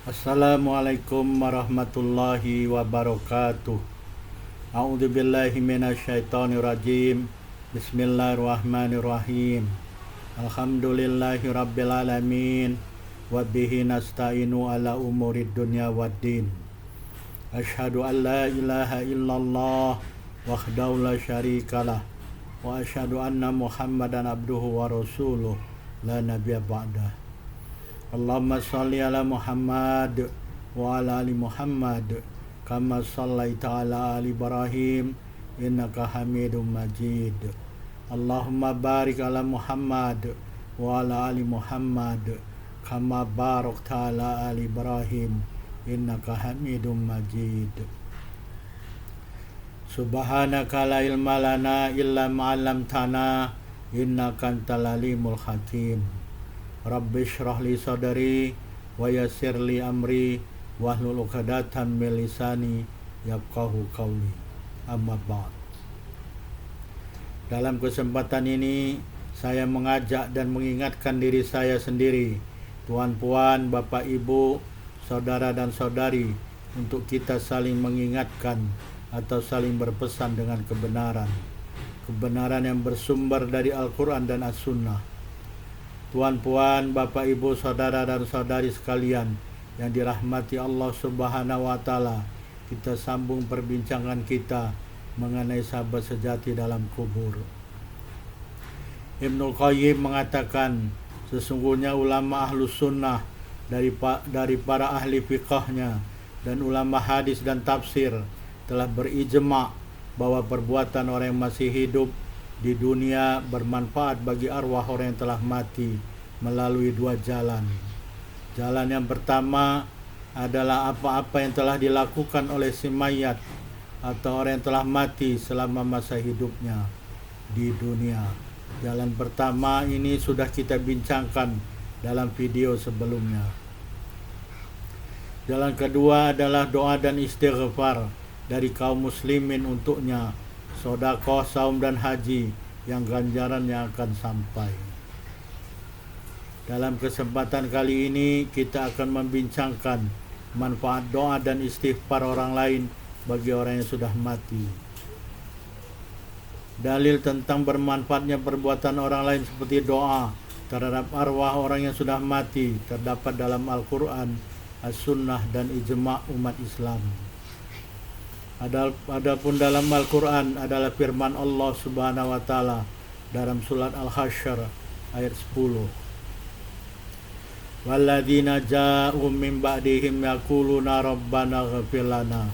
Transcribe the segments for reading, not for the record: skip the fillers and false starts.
Assalamualaikum warahmatullahi wabarakatuh. A'udzu billahi minasyaitonir rajim. Bismillahirrahmanirrahim. Alhamdulillahi rabbil alamin wa bihi nasta'inu ala umurid dunya waddin. Asyhadu an la ilaha illallah wahdahu la syarikalah wa asyhadu anna Muhammadan abduhu wa rasuluh la nabiyya ba'dah. Allahumma salli ala Muhammad wa ala ali Muhammad kama sallaita ala ali Ibrahim innaka Hamidum Majid. Allahumma barik ala Muhammad wa ala ali Muhammad kama barakta ala ali Ibrahim innaka Hamidum Majid. Subhanaka la ilma lana illa ma 'allamtana innaka antal alimul hakim. Rabbi shrah li sadri wa yassir li amri wahlul 'uqdatam min lisani yafqahu qawli. Amma ba'd. Dalam kesempatan ini saya mengajak dan mengingatkan diri saya sendiri, tuan-puan, bapak ibu, saudara dan saudari, untuk kita saling mengingatkan atau saling berpesan dengan kebenaran. Kebenaran yang bersumber dari Al-Quran dan As-Sunnah. Tuan-puan, bapak ibu, saudara dan saudari sekalian yang dirahmati Allah Subhanahu wa taala, kita sambung perbincangan kita mengenai sahabat sejati dalam kubur. Ibnul Qayyim mengatakan, sesungguhnya ulama ahlus sunnah dari para ahli fiqahnya dan ulama hadis dan tafsir telah berijma' bahwa perbuatan orang yang masih hidup di dunia bermanfaat bagi arwah orang yang telah mati melalui dua jalan. Jalan yang pertama adalah apa-apa yang telah dilakukan oleh si mayat atau orang yang telah mati selama masa hidupnya di dunia. Jalan pertama ini sudah kita bincangkan dalam video sebelumnya. Jalan kedua adalah doa dan istighfar dari kaum muslimin untuknya, sedekah, saum dan haji yang ganjarannya akan sampai. Dalam kesempatan kali ini kita akan membincangkan manfaat doa dan istighfar orang lain bagi orang yang sudah mati. Dalil tentang bermanfaatnya perbuatan orang lain seperti doa terhadap arwah orang yang sudah mati terdapat dalam Al-Quran, As-Sunnah dan ijma' umat Islam. Adapun dalam Al-Quran adalah firman Allah Subhanahu wa taala dalam surat Al-Hasyr ayat 10. Walladzina ja'u min ba'dihim yaquluna rabbana ighfir lana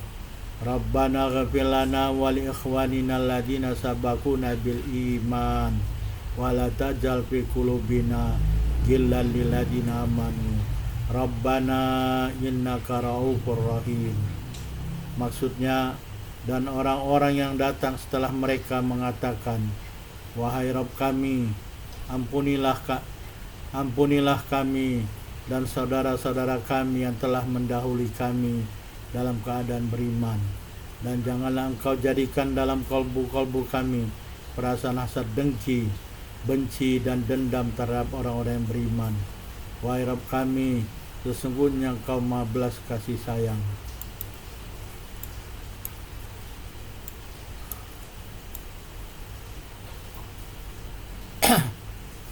wa li ikhwanina alladzina sabaquna bil iman wa la taj'al fi qulubina ghillan lil ladzina amanu rabbana innaka ra'ufur rahim. Maksudnya, dan orang-orang yang datang setelah mereka mengatakan, wahai Rabb kami, ampunilah kami dan saudara-saudara kami yang telah mendahului kami dalam keadaan beriman, dan janganlah engkau jadikan dalam kalbu-kalbu kami perasaan hasad, dengki, benci dan dendam terhadap orang-orang yang beriman. Wahai Rabb kami, sesungguhnya engkau Maha belas kasih sayang.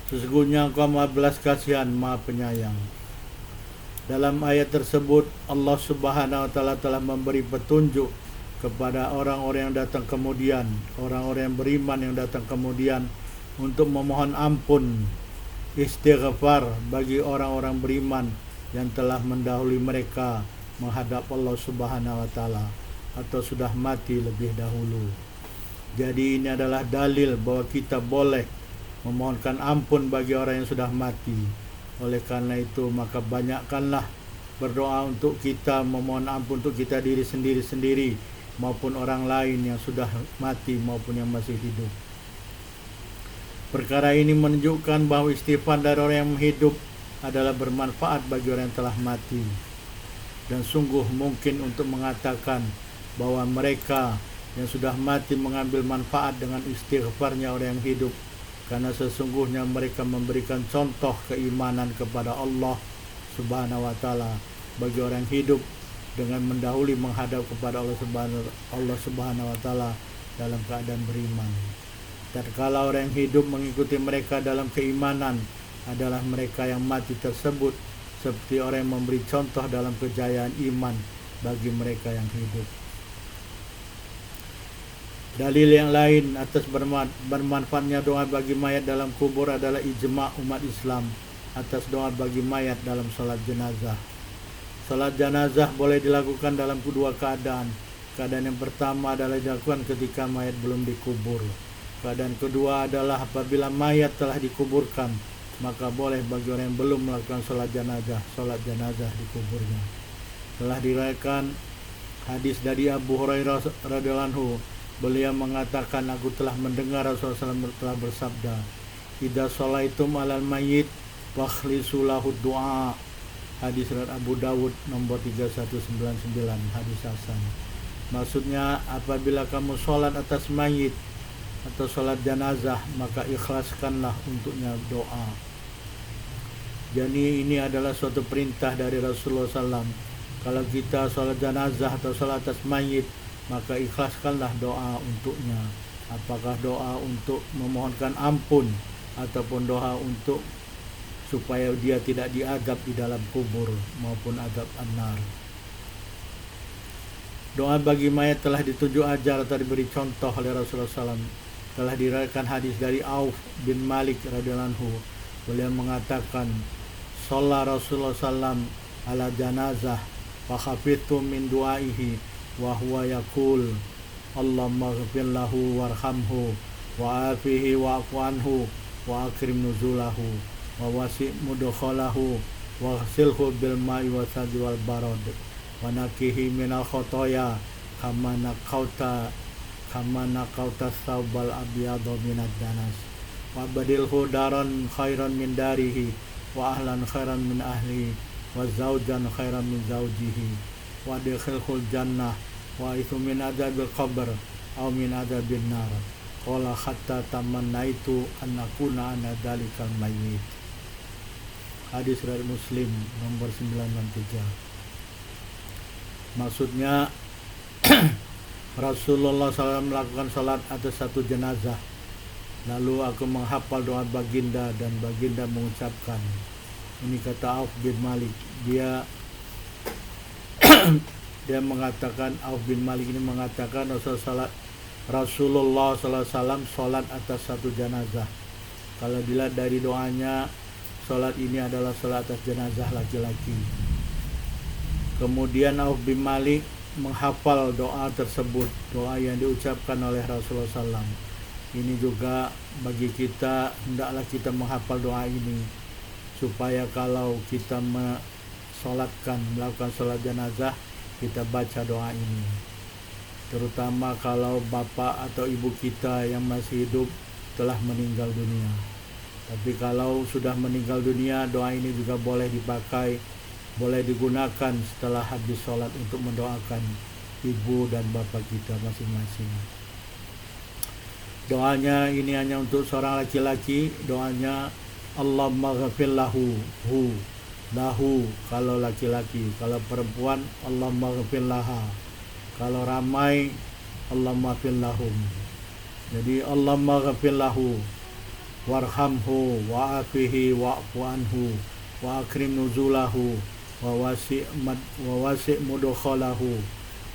Sesungguhnya engkau Maha belas kasihan, Maha penyayang. Dalam ayat tersebut Allah Subhanahu wa taala telah memberi petunjuk kepada orang-orang yang datang kemudian, orang-orang yang beriman yang datang kemudian, untuk memohon ampun, istighfar bagi orang-orang beriman yang telah mendahului mereka menghadap Allah Subhanahu wa taala atau sudah mati lebih dahulu. Jadi ini adalah dalil bahwa kita boleh memohonkan ampun bagi orang yang sudah mati. Oleh karena itu maka banyakkanlah berdoa untuk kita, memohon ampun untuk kita diri sendiri maupun orang lain yang sudah mati maupun yang masih hidup. Perkara ini menunjukkan bahwa istighfar dari orang yang hidup adalah bermanfaat bagi orang yang telah mati. Dan sungguh mungkin untuk mengatakan bahwa mereka yang sudah mati mengambil manfaat dengan istighfarnya orang yang hidup, karena sesungguhnya mereka memberikan contoh keimanan kepada Allah Subhanahu wa taala bagi orang hidup dengan mendahului menghadap kepada Allah Subhanahu wa taala dalam keadaan beriman. Tatkala orang yang hidup mengikuti mereka dalam keimanan adalah mereka yang mati tersebut seperti orang yang memberi contoh dalam kejayaan iman bagi mereka yang hidup. Dalil yang lain atas bermanfaatnya doa bagi mayat dalam kubur adalah ijma' umat Islam atas doa bagi mayat dalam salat jenazah. Salat jenazah boleh dilakukan dalam kedua keadaan. Keadaan yang pertama adalah dilakukan ketika mayat belum dikubur. Keadaan kedua adalah apabila mayat telah dikuburkan, maka boleh bagi orang yang belum melakukan salat jenazah di kuburnya. Telah diriwayatkan hadis dari Abu Hurairah radhiyallahu anhu, beliau mengatakan, aku telah mendengar Rasulullah SAW telah bersabda, idza sholaitum alal mayyit fakhlisu lahu du'a. Hadis riwayat Abu Dawud nomor 3199, hadis hasan. Maksudnya, apabila kamu sholat atas mayit atau sholat jenazah, maka ikhlaskanlah untuknya doa. Jadi ini adalah suatu perintah dari Rasulullah SAW. Kalau kita sholat jenazah atau sholat atas mayit, maka ikhlaskanlah doa untuknya. Apakah doa untuk memohonkan ampun ataupun doa untuk supaya dia tidak diadab di dalam kubur maupun adab an-nar. Doa bagi mayat telah ditunjuk ajar atau diberi contoh oleh Rasulullah SAW. Telah diriwayatkan hadis dari Auf bin Malik radhiyallahu anhu. Beliau mengatakan, shalla Rasulullah SAW ala janazah fa khafidtu min du'aihi wa huwa yaqul Allahumma ghfir lahu warhamhu wa afihi wa'fu anhu wa akrim nuzulahu wa wasi' mudkhalahu wa ghsilhu bil ma'i wa sadri wal barad wa nakihi minal khotoya kama nakauta thawbal abyadha minad danas wa badilhu daran khairan min darihi wa ahlan khairan min ahlihi wa zawjan khairan min zawjihi wa adkhilhul jannah wa ithu min adabil qabr aw min adabil nar qala hatta tamannaitu an akuna ana dalikal mayyit. Hadis riwayat Muslim nomor 963. Maksudnya Rasulullah SAW melakukan salat atas satu jenazah, lalu aku menghafal doa baginda dan baginda mengucapkan, ini kata Auf bin Malik, dia mengatakan, Auf bin Malik ini mengatakan Rasulullah SAW salat atas satu jenazah. Kalau dilihat dari doanya, salat ini adalah salat atas jenazah laki-laki. Kemudian Auf bin Malik menghafal doa tersebut, doa yang diucapkan oleh Rasulullah SAW. Ini juga bagi kita, hendaklah kita menghafal doa ini supaya kalau kita melakukan sholat jenazah, kita baca doa ini. Terutama kalau bapak atau ibu kita yang masih hidup telah meninggal dunia. Tapi kalau sudah meninggal dunia, doa ini juga boleh dipakai, boleh digunakan setelah habis sholat untuk mendoakan ibu dan bapak kita masing-masing. Doanya ini hanya untuk seorang laki-laki, doanya Allahumma ghafir lahu kalau laki-laki, kalau perempuan Allahumma ghafir laha, kalau ramai Allahumma ghafir lahum. Jadi Allahumma ghafir lahu warhamhu wa afihi wa'fu anhu wa akrim nuzulahu wa wasi' mudkhalahu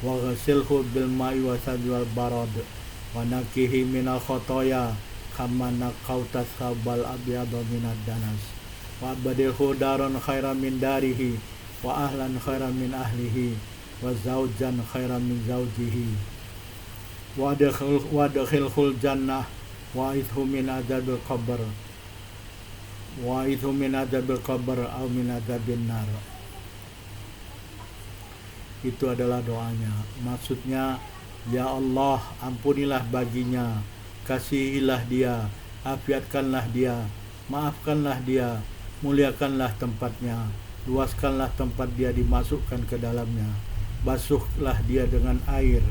wa ghasilhu bil ma'i wa sadri wal barad wa nakihi minal khotoya kama nakauta thawbal abyadha minad danas wa badilhu daran khairan min darihi wa ahlan khairan min ahlihi wa zawjan khairan min zawjihi wa adkhilhul jannah wa idhu min adabil qabr aw min adabin nar. Itu adalah doanya. Maksudnya, ya Allah, ampunilah baginya, kasihilah dia, afiatkanlah dia, maafkanlah dia, muliakanlah tempatnya, luaskanlah tempat dia dimasukkan ke dalamnya, basuhlah dia dengan air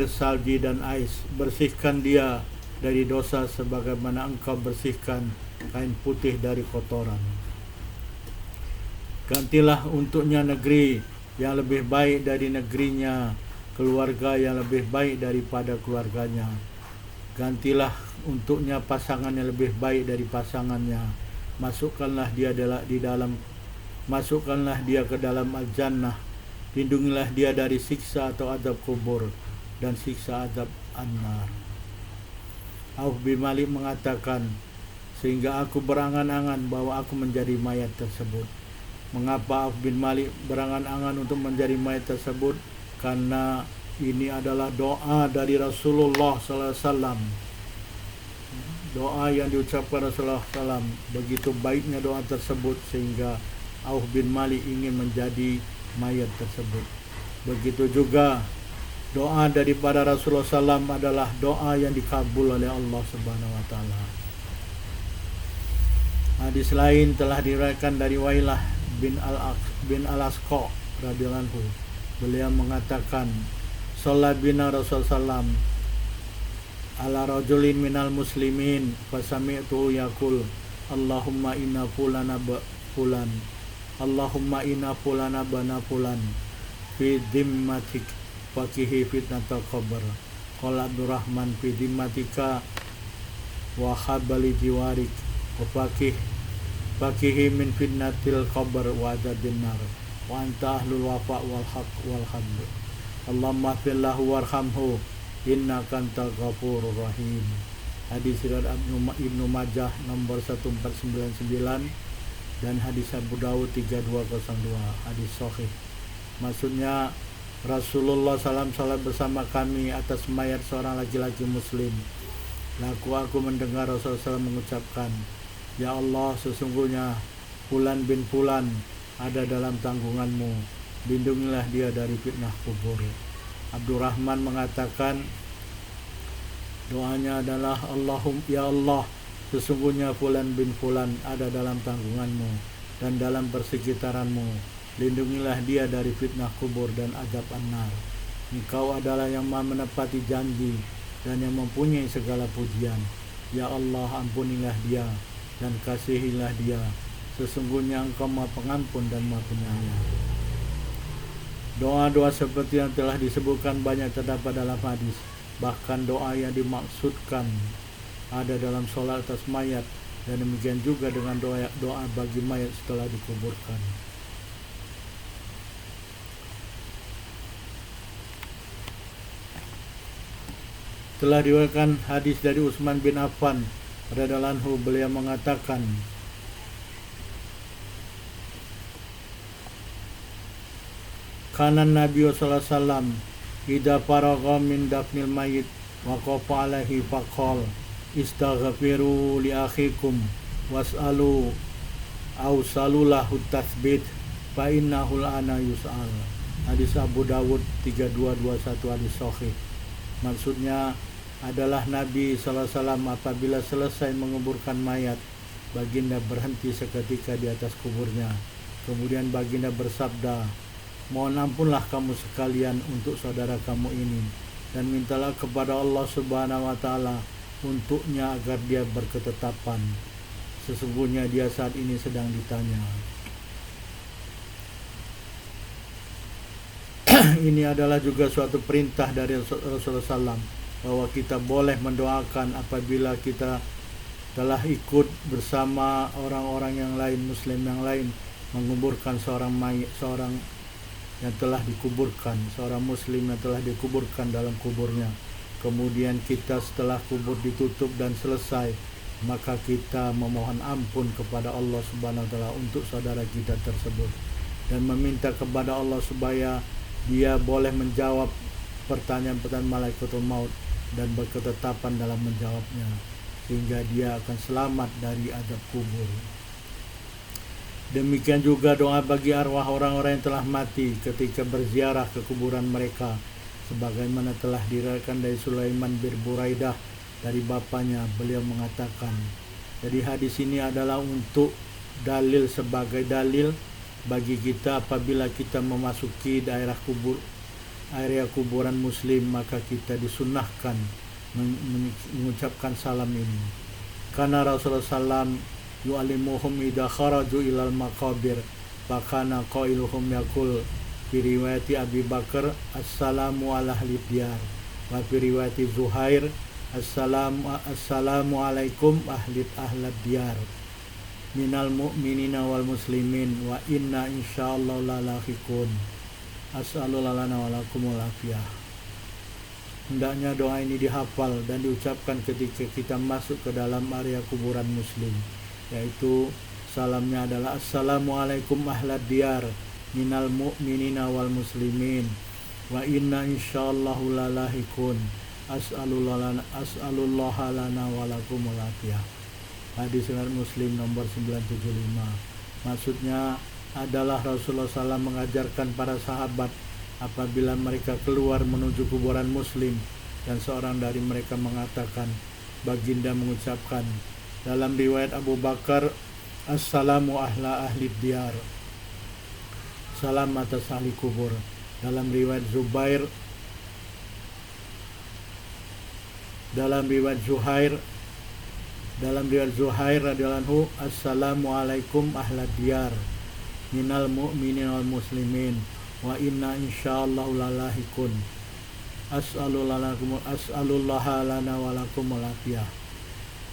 salji dan ais, bersihkan dia dari dosa sebagaimana engkau bersihkan kain putih dari kotoran. Gantilah untuknya negeri yang lebih baik dari negerinya, keluarga yang lebih baik daripada keluarganya. Gantilah untuknya pasangan yang lebih baik dari pasangannya. Masukkanlah dia ke dalam al-jannah. Lindungilah dia dari siksa atau azab kubur dan siksa azab an-nar. Auf bin Malik mengatakan, sehingga aku berangan-angan bahwa aku menjadi mayat tersebut. Mengapa Auf bin Malik berangan-angan untuk menjadi mayat tersebut? Karena ini adalah doa dari Rasulullah SAW. Doa yang diucapkan Rasulullah SAW. Begitu baiknya doa tersebut sehingga Auf bin Malik ingin menjadi mayat tersebut. Begitu juga doa daripada Rasulullah SAW adalah doa yang dikabul oleh Allah Subhanahu Wa Taala. Hadis lain telah diriwayatkan dari Wailah bin al-Asqa radhiyallahu anhu. Beliau mengatakan, "Shalla bina Rasulullah SAW ala rajulin minal muslimin fasami'tu yaqul Allahumma inna fulana fulan Allahumma inna fulana bana fulan fi dhimmatik faqihi fitnatal qabr qala Abdurrahman fi dhimmatika wa habali jiwarik wa faqihi min fitnatil qabr wa adabin nar wa anta ahlul wafa wal haq wal hadd Allahumma fillahu warhamhu innaka antal ghafurur rahim." Hadis riwayat Ibnu Majah nomor 1499 dan hadis Abu Dawud 3202, hadis sahih. Maksudnya Rasulullah SAW salat bersama kami atas mayat seorang laki-laki muslim. Laku aku mendengar Rasulullah SAW mengucapkan, "Ya Allah, sesungguhnya Fulan bin Fulan ada dalam tanggunganmu, lindungilah dia dari fitnah kubur." Abdurrahman mengatakan doanya adalah, Ya Allah, sesungguhnya Fulan bin Fulan ada dalam tanggunganmu dan dalam persekitaranmu, lindungilah dia dari fitnah kubur dan azab an-nar. Engkau adalah yang maha menepati janji dan yang mempunyai segala pujian. Ya Allah, ampunilah dia dan kasihilah dia, sesungguhnya Engkau maha pengampun dan maha penyayang. Doa-doa seperti yang telah disebutkan banyak terdapat dalam hadis. Bahkan doa yang dimaksudkan ada dalam sholat atas mayat, dan demikian juga dengan doa bagi mayat setelah dikuburkan. Telah diriwayatkan hadis dari Utsman bin Affan radhiyallahu anhu, beliau mengatakan, Kana Nabi sallallahu alaihi wasallam idza faragha min dafnil mayyit wa qafa alaihi faqal istaghfiru li akhikum was'alu aw salulahu tathbit fa innahu ana yus'al. Hadis Abu Dawud 3221, hadis sahih. Maksudnya adalah Nabi sallallahu alaihi wasallam apabila selesai menguburkan mayat, baginda berhenti seketika di atas kuburnya. Kemudian baginda bersabda, "Mohon ampunlah kamu sekalian untuk saudara kamu ini, dan mintalah kepada Allah Subhanahu wa Ta'ala untuknya agar dia berketetapan. Sesungguhnya dia saat ini sedang ditanya." Ini adalah juga suatu perintah dari Rasulullah SAW bahwa kita boleh mendoakan apabila kita telah ikut bersama orang-orang yang lain, muslim yang lain, menguburkan seorang yang telah dikuburkan, seorang muslim yang telah dikuburkan dalam kuburnya. Kemudian kita setelah kubur ditutup dan selesai, maka kita memohon ampun kepada Allah Subhanahu wa Ta'ala untuk saudara kita tersebut, dan meminta kepada Allah supaya dia boleh menjawab pertanyaan-pertanyaan malaikatul maut dan berketetapan dalam menjawabnya, sehingga dia akan selamat dari azab kubur. Demikian juga doa bagi arwah orang-orang yang telah mati ketika berziarah ke kuburan mereka, sebagaimana telah diriwayatkan dari Sulaiman bin Buraidah dari bapaknya. Beliau mengatakan, jadi hadis ini adalah untuk dalil, sebagai dalil bagi kita apabila kita memasuki area kuburan muslim, maka kita disunnahkan mengucapkan salam ini. Karena Rasulullah SAW yu'alimuhum idha kharaju ilal maqabir fakana qailuhum yaqul fi riwayati Abi Bakar assalamu ala ahli diyar wa fi riwayati Zuhair assalamu alaikum ahlad diyar minal mu'minina wal muslimin wa inna insyaallah lalahiqun as'alullah lana wa lakumul afiyah. Hendaknya doa ini dihafal dan diucapkan ketika kita masuk ke dalam area kuburan muslim, yaitu salamnya adalah assalamualaikum ahlad diyar minal mu'minina wal muslimin wa inna insyaallahu lalahikun as'alullah lana wa lakumul afiyah. Hadis riwayat Muslim nomor 975. Maksudnya adalah Rasulullah SAW mengajarkan para sahabat apabila mereka keluar menuju kuburan muslim dan seorang dari mereka mengatakan, baginda mengucapkan dalam riwayat Abu Bakar, assalamu ahla ahli diyar, salam atas ahli kubur. Dalam riwayat Zuhair radhiyallahu anhu, assalamu alaikum ahla diyar minal mu'minin wal muslimin wa inna insyaallah lalahikun as'alullah lana wa lakumul afiyah.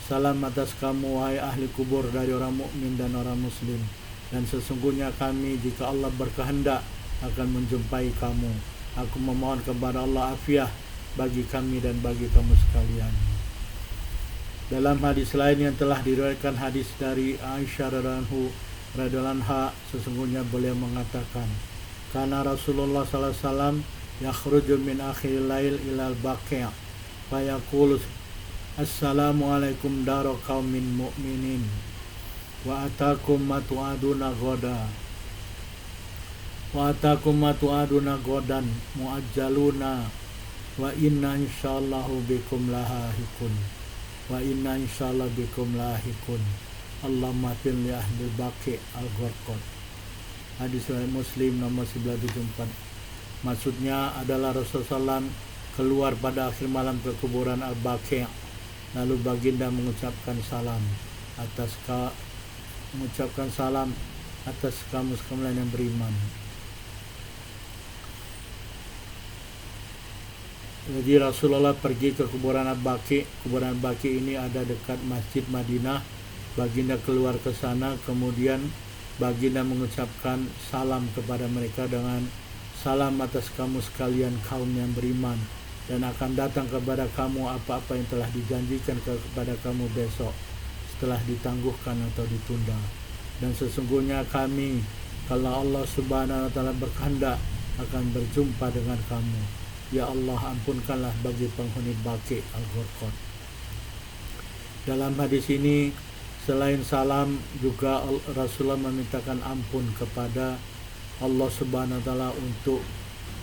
Salam atas kamu wahai ahli kubur dari orang mukmin dan orang muslim, dan sesungguhnya kami jika Allah berkehendak akan menjumpai kamu. Aku memohon kepada Allah afiah bagi kami dan bagi kamu sekalian. Dalam hadis lain yang telah diriwayatkan hadis dari Aisyah radhiyallahu anha, sesungguhnya beliau mengatakan, karena Rasulullah sallallahu alaihi wasallam yakhruju min akhir lail ilal baqi' fa yaqulu assalamu alaikum daro qaumin mu'minin wa atakum ma tu'aduna godan muajjaluna wa inna insyaallahu bikum lahikun Allahumma fil li ahli baqi al-gharqad. Hadis riwayat Muslim nomor 974. Maksudnya adalah Rasulullah SAW keluar pada akhir malam ke kuburan Al-Baqi', lalu baginda mengucapkan salam atas kamu sekalian yang beriman. Jadi Rasulullah pergi ke kuburan Al-Baqi'. Kuburan Al-Baqi' ini ada dekat Masjid Madinah. Baginda keluar ke sana, kemudian baginda mengucapkan salam kepada mereka dengan salam atas kamu sekalian kaum yang beriman, dan akan datang kepada kamu apa-apa yang telah dijanjikan kepada kamu besok setelah ditangguhkan atau ditunda. Dan sesungguhnya kami, kalau Allah Subhanahu wa taala berkehendak, akan berjumpa dengan kamu. Ya Allah, ampunkanlah bagi penghuni Baqi al-Gharqad. Dalam hadis ini selain salam juga Rasulullah memintakan ampun kepada Allah Subhanahu wa taala untuk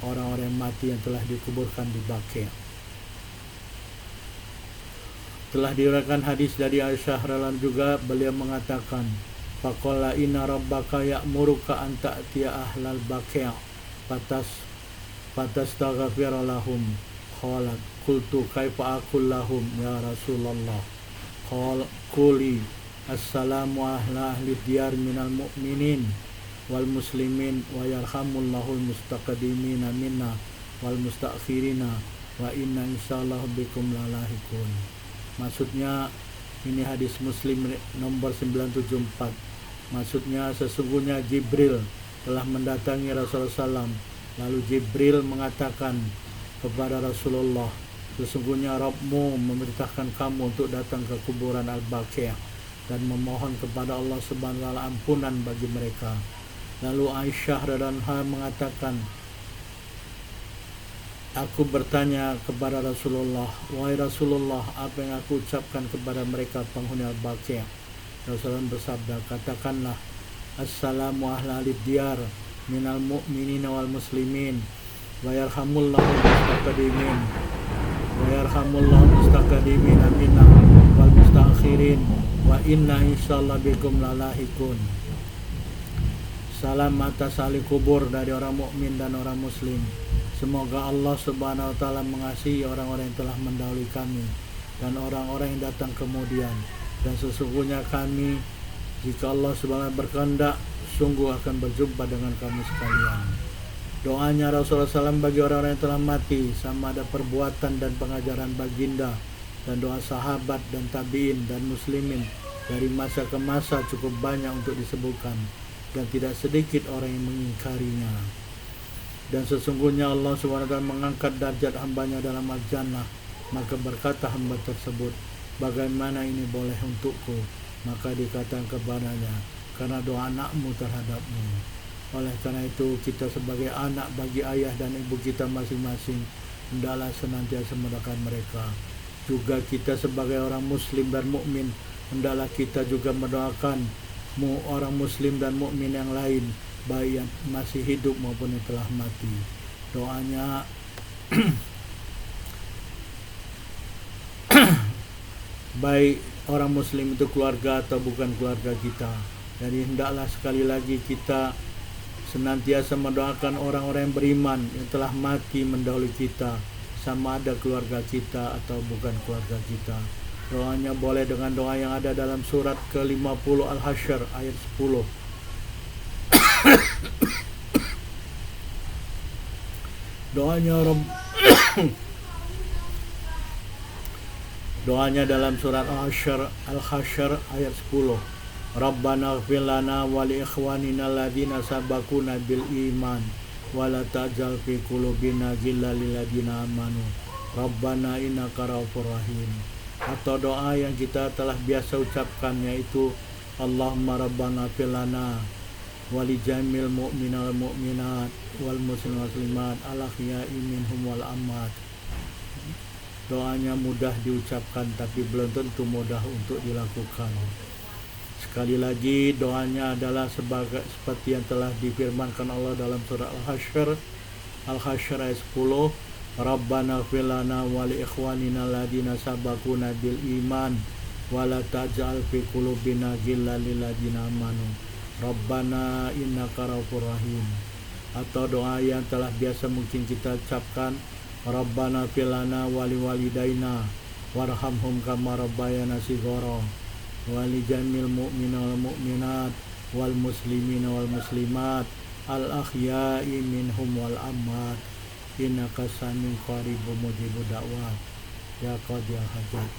orang-orang mati yang telah dikuburkan di Baqi'. Telah diriwayatkan hadis dari Aisyah radhiyallahu juga, beliau mengatakan, faqala inna rabbaka ya'muruka an ta'tiya ahlal Baqi' fatastaghfir lahum. Qalat qultu kaifa aqul lahum ya Rasulullah? Quli assalamu ahla ahli diyar minal mu'minin wal muslimin wa yarhamullahul mustaqdimina minna wal mustakhirina wa inna insyaallah bikum lalahikun. Maksudnya ini hadis Muslim nomor 974. Maksudnya sesungguhnya Jibril telah mendatangi Rasulullah SAW, lalu Jibril mengatakan kepada Rasulullah, sesungguhnya Rabbmu memerintahkan kamu untuk datang ke kuburan Al-Baqi' dan memohon kepada Allah Subhanahu wa taala ampunan bagi mereka. Lalu Aisyah radhiyallahu anha mengatakan, aku bertanya kepada Rasulullah, wahai Rasulullah, apa yang aku ucapkan kepada mereka penghuni Al-Baqi'? Rasulullah bersabda, katakanlah assalamu ahla diyar minal mu'minin wal muslimin wa yarhamullahu mustaqdimin minna wal mustakhirin wa inna insyaallah bikum lalahikun. Salam atas ahli kubur dari orang mukmin dan orang muslim. Semoga Allah Subhanahu wa taala mengasihi orang-orang yang telah mendahului kami dan orang-orang yang datang kemudian, dan sesungguhnya kami Jika Allah Subhanahu berkehendak, sungguh akan berjumpa dengan kamu sekalian. Doanya Rasulullah SAW bagi orang-orang yang telah mati, sama ada perbuatan dan pengajaran baginda, dan doa sahabat dan tabi'in dan muslimin dari masa ke masa cukup banyak untuk disebutkan, dan tidak sedikit orang yang mengingkarinya. Dan sesungguhnya Allah SWT mengangkat derajat hambanya dalam al-jannah. Maka berkata hamba tersebut, bagaimana ini boleh untukku? Maka dikatakan kepadanya, karena doa anakmu terhadapmu. Oleh karena itu, kita sebagai anak bagi ayah dan ibu kita masing-masing, hendaklah senantiasa mendoakan mereka. Juga kita sebagai orang muslim dan mukmin, hendaklah kita juga mendoakan orang muslim dan mukmin yang lain, baik yang masih hidup maupun yang telah mati. Doanya baik orang muslim itu keluarga atau bukan keluarga kita. Jadi hendaklah sekali lagi kita senantiasa mendoakan orang-orang yang beriman yang telah mati mendahului kita, sama ada keluarga kita atau bukan keluarga kita. Doanya boleh dengan doa yang ada dalam surat ke-50 Al-Hasyr ayat 10. Doanya dalam surat Al-Hasyr ayat 10. Rabbana ighfir lana wa li ikhwanina alladzina sabaquna bil iman wa la taj'al fi qulubina ghillan lil ladzina amanu Rabbana innaka ra'ufur rahim. Atau doa yang kita telah biasa ucapkan, yaitu Allahumma rabbana ighfir lana wa li jamil mu'minal mu'minat wal muslimin wal muslimat al ahya'i minhum wal amwat. Doanya mudah diucapkan tapi belum tentu mudah untuk dilakukan. Sekali lagi, doanya adalah seperti yang telah difirmankan Allah dalam surah Al-Hasyr ayat 10. Rabbana ighfir lana wa li ikhwanina alladzina sabaquna bil iman wa la taj'al fi qulubina ghillan lil ladzina amanu Rabbana innaka ra'ufur rahim. Atau doa yang telah biasa mungkin kita ucapkan, Rabbana ighfir lana wa li walidaina warhamhum kama rabbayana shighara wa li jamil mu'minina wal mu'minat wal muslimina wal muslimat al ahya'i minhum wal amwat innaka sami'un qaribun mujibud da'wat ya qadiyal hajat.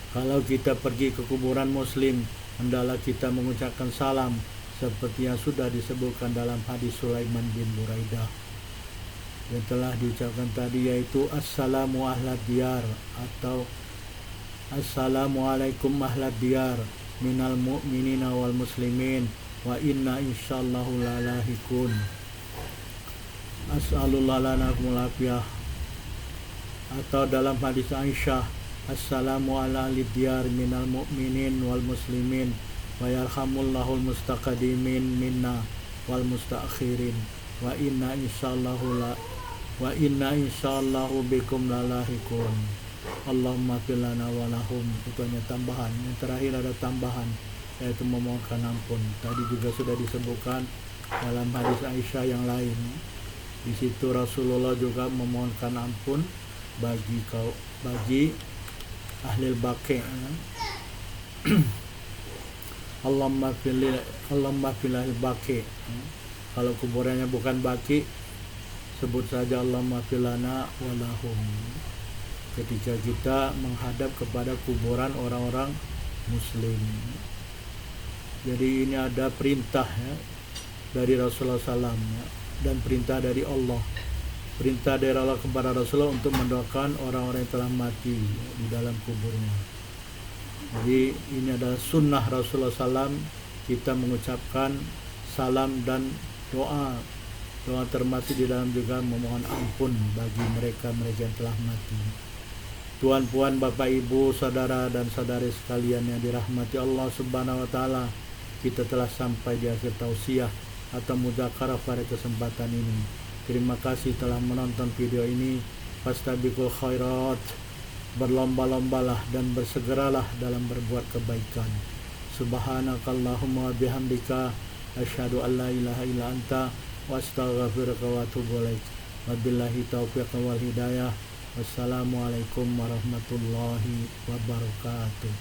Kalau kita pergi ke kuburan muslim, hendaklah kita mengucapkan salam seperti yang sudah disebutkan dalam hadis Sulaiman bin Buraidah yang telah diucapkan tadi, yaitu assalamu ahlad diyar atau assalamualaikum ahlad diyar minal mu'minina wal muslimin wa inna insyaallahu lalahikun as'alullah lana kumulafiyah. Atau dalam hadis Aisyah, assalamu ala ahlid diyar minal mu'minin wal muslimin wa yarhamullahul mustaqadimin minna wal mustakhirin wa inna insyaallahu bikum lalahikun Allahumma fir lana wa lahum. Itu hanya tambahan. Yang terakhir ada tambahan, yaitu memohonkan ampun. Tadi juga sudah disebutkan dalam hadis Aisyah yang lain. Di situ Rasulullah juga memohonkan ampun bagi ahli baqi. Allahumma fil baqi. Kalau kuburannya bukan baqi, sebut saja Allahumma fir lana wa lahum. Ketika kita menghadap kepada kuburan orang-orang muslim. Jadi ini ada perintah dari Rasulullah SAW dan perintah dari Allah. Perintah dari Allah kepada Rasulullah untuk mendoakan orang-orang yang telah mati di dalam kuburnya. Jadi ini adalah sunnah Rasulullah SAW, kita mengucapkan salam dan doa. Doa termasuk di dalam juga memohon ampun bagi mereka yang telah mati. Tuan-puan, Bapak Ibu, saudara dan saudari sekalian yang dirahmati Allah Subhanahu wa taala, kita telah sampai di akhir tausiah atau mudzakarah pada kesempatan ini. Terima kasih telah menonton video ini. Fastabiqul khairat, berlomba-lombalah dan bersegeralah dalam berbuat kebaikan. Subhanakallahumma wa bihamdika asyhadu an la ilaha illa anta wa astaghfiruka wa atubu ilaik. Wabillahi taufiq wal hidayah. Wassalamualaikum warahmatullahi wabarakatuh.